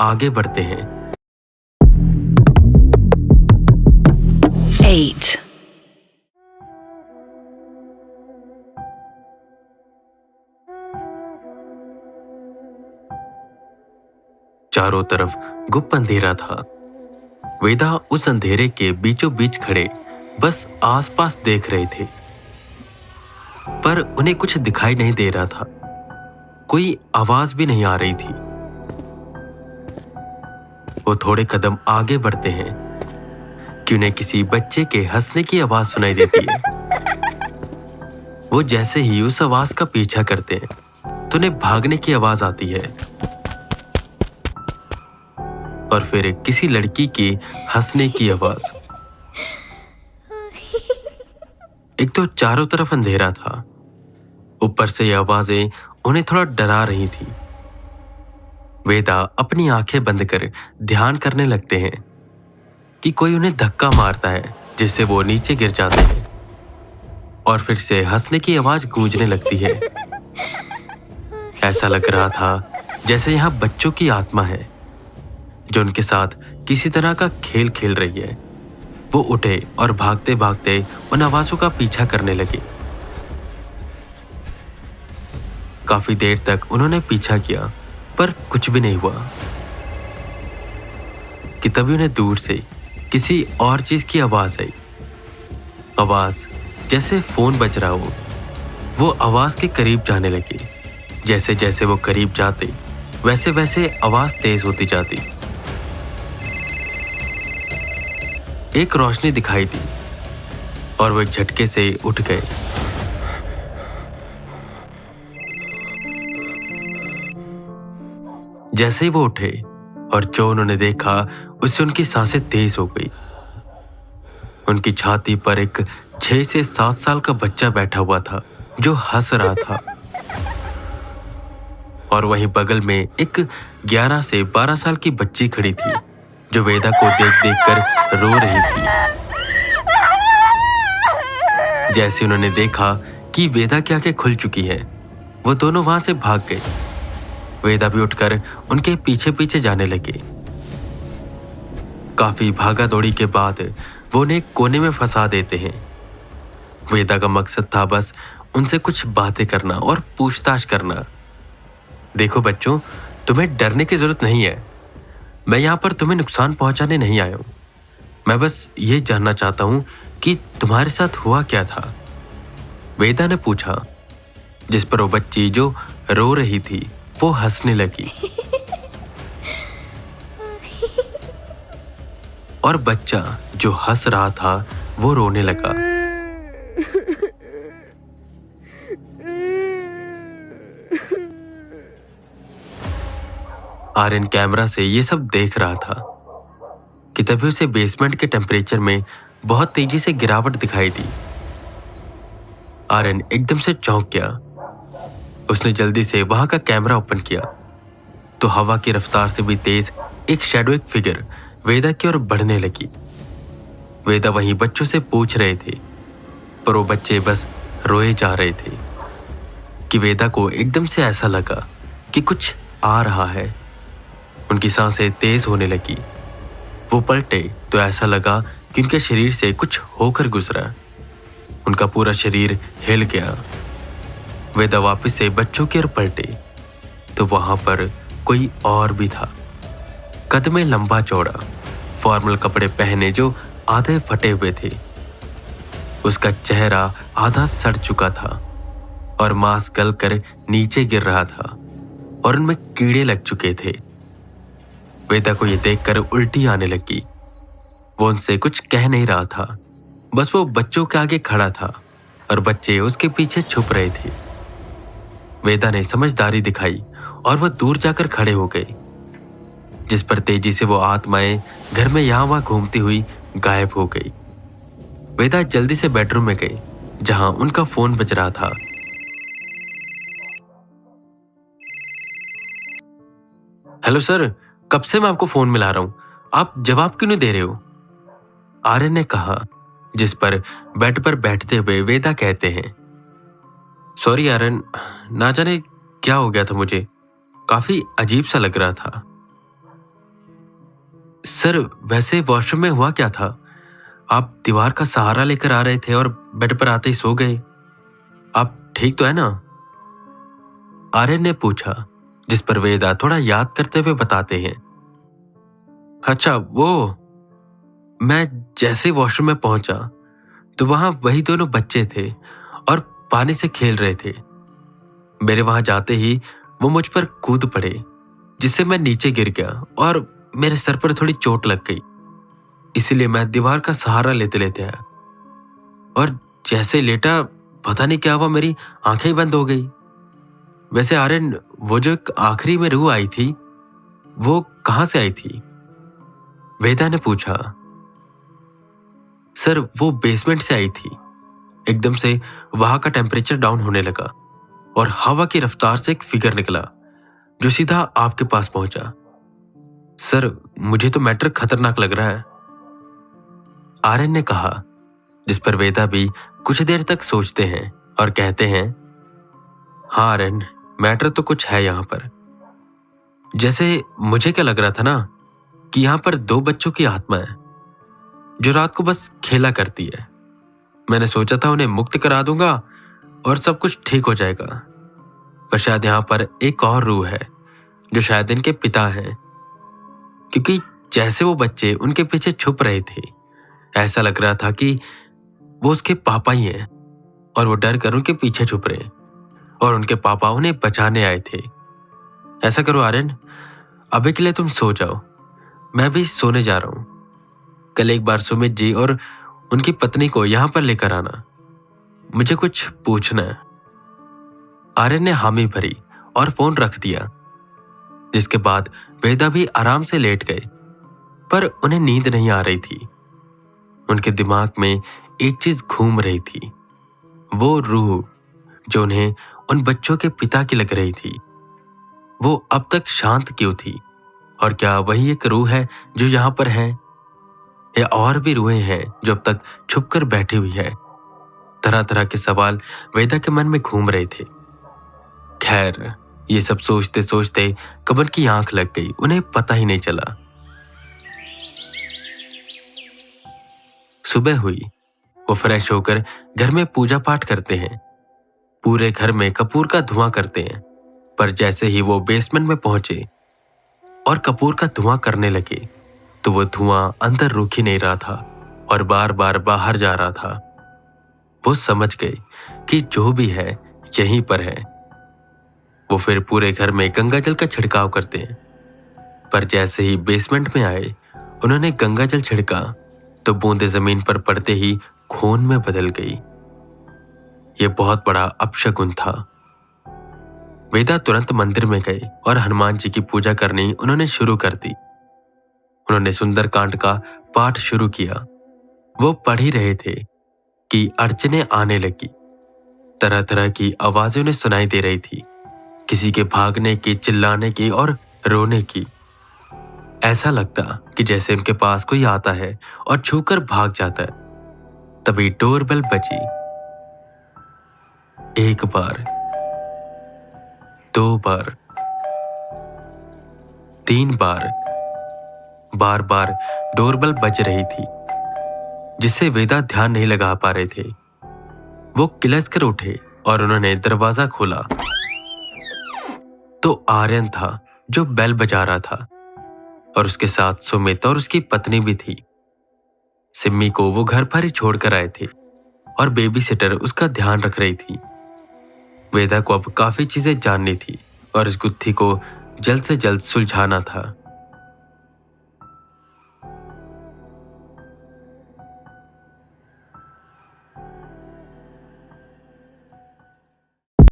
आगे बढ़ते हैं। 8, चारों तरफ गुप्त अंधेरा था। वेदा उस अंधेरे के बीचों बीच खड़े बस आसपास देख रहे थे, पर उन्हें कुछ दिखाई नहीं दे रहा था। कोई आवाज भी नहीं आ रही थी। वो थोड़े कदम आगे बढ़ते हैं कि उन्हें किसी बच्चे के हंसने की आवाज सुनाई देती है। वो जैसे ही उस आवाज का पीछा करते हैं तो उन्हें भागने की आवाज आती है और फिर किसी लड़की की हंसने की आवाज। एक तो चारों तरफ अंधेरा था, ऊपर से ये आवाजें उन्हें थोड़ा डरा रही थी। वेदा अपनी आंखें बंद कर ध्यान करने लगते हैं कि कोई उन्हें धक्का मारता है जिससे वो नीचे गिर जाते हैं और फिर से हंसने की आवाज गूंजने लगती है। ऐसा लग रहा था जैसे यहां बच्चों की आत्मा है जो उनके साथ किसी तरह का खेल खेल रही है। वो उठे और भागते भागते उन आवाजों का पीछा करने लगे। काफी देर तक उन्होंने पीछा किया पर कुछ भी नहीं हुआ कि तभी उन्हें दूर से किसी और चीज की आवाज आई। आवाज जैसे फोन बज रहा हो। वो आवाज के करीब जाने लगे। जैसे जैसे वो करीब जाते वैसे वैसे आवाज तेज होती जाती। एक रोशनी दिखाई दी और वो एक झटके से उठ गए। जैसे ही वो उठे और जो उन्होंने देखा उससे उनकी सांसें तेज हो गई। उनकी छाती पर एक 6 से 7 साल का बच्चा बैठा हुआ था जो हंस रहा था और वहीं बगल में एक 11 से 12 साल की बच्ची खड़ी थी जो वेदा को देख देख कर रो रही थी। जैसे उन्होंने देखा कि वेदा की आंखें खुल चुकी हैं, वो दोनों वहां से भाग गए। वेदा भी उठकर उनके पीछे पीछे जाने लगे। काफी भागा दौड़ी के बाद वो उन्हें एक कोने में फंसा देते हैं। वेदा का मकसद था बस उनसे कुछ बातें करना और पूछताछ करना। देखो बच्चों, तुम्हें डरने की जरूरत नहीं है। मैं यहाँ पर तुम्हें नुकसान पहुंचाने नहीं आया हूं। मैं बस ये जानना चाहता हूं कि तुम्हारे साथ हुआ क्या था, वेदा ने पूछा। जिस पर वो बच्ची जो रो रही थी वो हंसने लगी और बच्चा जो हंस रहा था वो रोने लगा। आर्यन कैमरा से ये सब देख रहा था कि तभी उसे बेसमेंट के टेम्परेचर में बहुत तेजी से गिरावट दिखाई दी। आर्यन एकदम से चौंक गया। उसने जल्दी से वहां का कैमरा ओपन किया तो हवा की रफ्तार से भी तेज एक शैडोइक फिगर वेदा की ओर बढ़ने लगी। वेदा वहीं बच्चों से पूछ रहे थे पर वो बच्चे बस रोए जा रहे थे कि वेदा को एकदम से ऐसा लगा कि कुछ आ रहा है। उनकी सांसें तेज होने लगी। वो पलटे तो ऐसा लगा कि उनके शरीर से कुछ होकर गुजरा। उनका पूरा शरीर हिल गया। वेदा वापस से बच्चों की ओर पलटे तो वहां पर कोई और भी था। कद में लंबा चौड़ा, फॉर्मल कपड़े पहने जो आधे फटे हुए थे। उसका चेहरा आधा सड़ चुका था और मांस गल कर नीचे गिर रहा था और उनमें कीड़े लग चुके थे। वेदा को यह देखकर उल्टी आने लगी। वो उनसे कुछ कह नहीं रहा था, बस वो बच्चों के आगे खड़ा था और बच्चे उसके पीछे छुप रहे थे। वेदा ने समझदारी दिखाई और वो दूर जाकर खड़े हो गए, जिस पर तेजी से वो आत्माएं घर में यहां वहां घूमती हुई गायब हो गई। वेदा जल्दी से बेडरूम में गए जहां उनका फोन बज रहा था। हेलो सर, कब से मैं आपको फोन मिला रहा हूं, आप जवाब क्यों नहीं दे रहे हो? आर्यन ने कहा, जिस पर बेड पर बैठते हुए वेदा कहते हैं, सॉरी आर्यन, ना जाने क्या हो गया था, मुझे काफी अजीब सा लग रहा था। सर वैसे वॉशरूम में हुआ क्या था? आप दीवार का सहारा लेकर आ रहे थे और बेड पर आते ही सो गए। आप ठीक तो है ना? आर्यन ने पूछा, जिस पर वेदा थोड़ा याद करते हुए बताते हैं। अच्छा मैं जैसे वॉशरूम में पहुंचा तो वहां वही दोनों बच्चे थे और पानी से खेल रहे थे। मेरे वहां जाते ही वो मुझ पर कूद पड़े, जिससे मैं नीचे गिर गया और मेरे सर पर थोड़ी चोट लग गई। इसीलिए मैं दीवार का सहारा लेते लेते आया और जैसे लेटा पता नहीं क्या हुआ, मेरी आंखें ही बंद हो गई। वैसे आर्यन, वो जो एक आखिरी में रूह आई थी वो कहां से आई थी? वेदा ने पूछा। सर वो बेसमेंट से आई थी। एकदम से वहां का टेम्परेचर डाउन होने लगा और हवा की रफ्तार से एक फिगर निकला जो सीधा आपके पास पहुंचा। सर मुझे तो मैटर खतरनाक लग रहा है, आर्यन ने कहा, जिस पर वेदा भी कुछ देर तक सोचते हैं और कहते हैं, हाँ आर्यन, मैटर तो कुछ है यहाँ पर। जैसे मुझे क्या लग रहा था ना कि यहाँ पर दो बच्चों की आत्मा है जो रात को बस खेला करती है। मैंने सोचा था उन्हें मुक्त करा दूंगा और सब कुछ ठीक हो जाएगा, पर शायद यहाँ पर एक और रूह है जो शायद इनके पिता हैं, क्योंकि जैसे वो बच्चे उनके पीछे छुप रहे थे ऐसा लग रहा था कि वो उसके पापा ही हैं और वो डर कर उनके पीछे छुप रहे और उनके पापा उन्हें बचाने आए थे। ऐसा करो आर्यन, अभी के लिए तुम सो जाओ, मैं भी सोने जा रहा हूं। कल एक बार सुमित जी और उनकी पत्नी को यहां पर लेकर आना, मुझे कुछ पूछना है। आर्यन ने हामी भरी और फोन रख दिया, जिसके बाद वेदा भी आराम से लेट गए, पर उन्हें नींद नहीं आ रही थी। उनके दिमाग में एक चीज घूम रही थी, वो रूह जो उन्हें उन बच्चों के पिता की लग रही थी, वो अब तक शांत क्यों थी? और क्या वही एक रूह है जो यहाँ पर है, या और भी रूहें हैं जो अब तक छुपकर बैठी हुई है? तरह तरह के सवाल वेदा के मन में घूम रहे थे। खैर, ये सब सोचते सोचते कमल की आंख लग गई, उन्हें पता ही नहीं चला। सुबह हुई, वो फ्रेश होकर घर में पूजा पाठ करते हैं। पूरे घर में कपूर का धुआं करते हैं, पर जैसे ही वो बेसमेंट में पहुंचे और कपूर का धुआं करने लगे तो वो धुआं अंदर रुक ही नहीं रहा था और बार बार बाहर जा रहा था। वो समझ गए कि जो भी है यहीं पर है। वो फिर पूरे घर में गंगा जल का छिड़काव करते हैं, पर जैसे ही बेसमेंट में आए उन्होंने गंगा जल छिड़का तो बूंदे जमीन पर पड़ते ही खून में बदल गई। यह बहुत बड़ा अपशकुन था। वेदा तुरंत मंदिर में गए और हनुमान जी की पूजा करनी उन्होंने शुरू कर दी। उन्होंने सुंदरकांड का पाठ शुरू किया। वो पढ़ ही रहे थे कि अड़चने आने लगी। तरह तरह की आवाजें उन्हें सुनाई दे रही थी, किसी के भागने की, चिल्लाने की और रोने की। ऐसा लगता कि जैसे उनके पास कोई आता है और छूकर भाग जाता है। तभी डोरबेल बजी। एक बार, दो बार, तीन बार, बार बार डोरबेल बज रही थी, जिससे वेदा ध्यान नहीं लगा पा रहे थे। वो किलस कर उठे और उन्होंने दरवाजा खोला तो आर्यन था जो बेल बजा रहा था, और उसके साथ सुमित और उसकी पत्नी भी थी। सिम्मी को वो घर पर ही छोड़कर आए थे और बेबी सिटर उसका ध्यान रख रही थी। वेदा को अब काफी चीजें जाननी थी और इस गुत्थी को जल्द से जल्द सुलझाना था।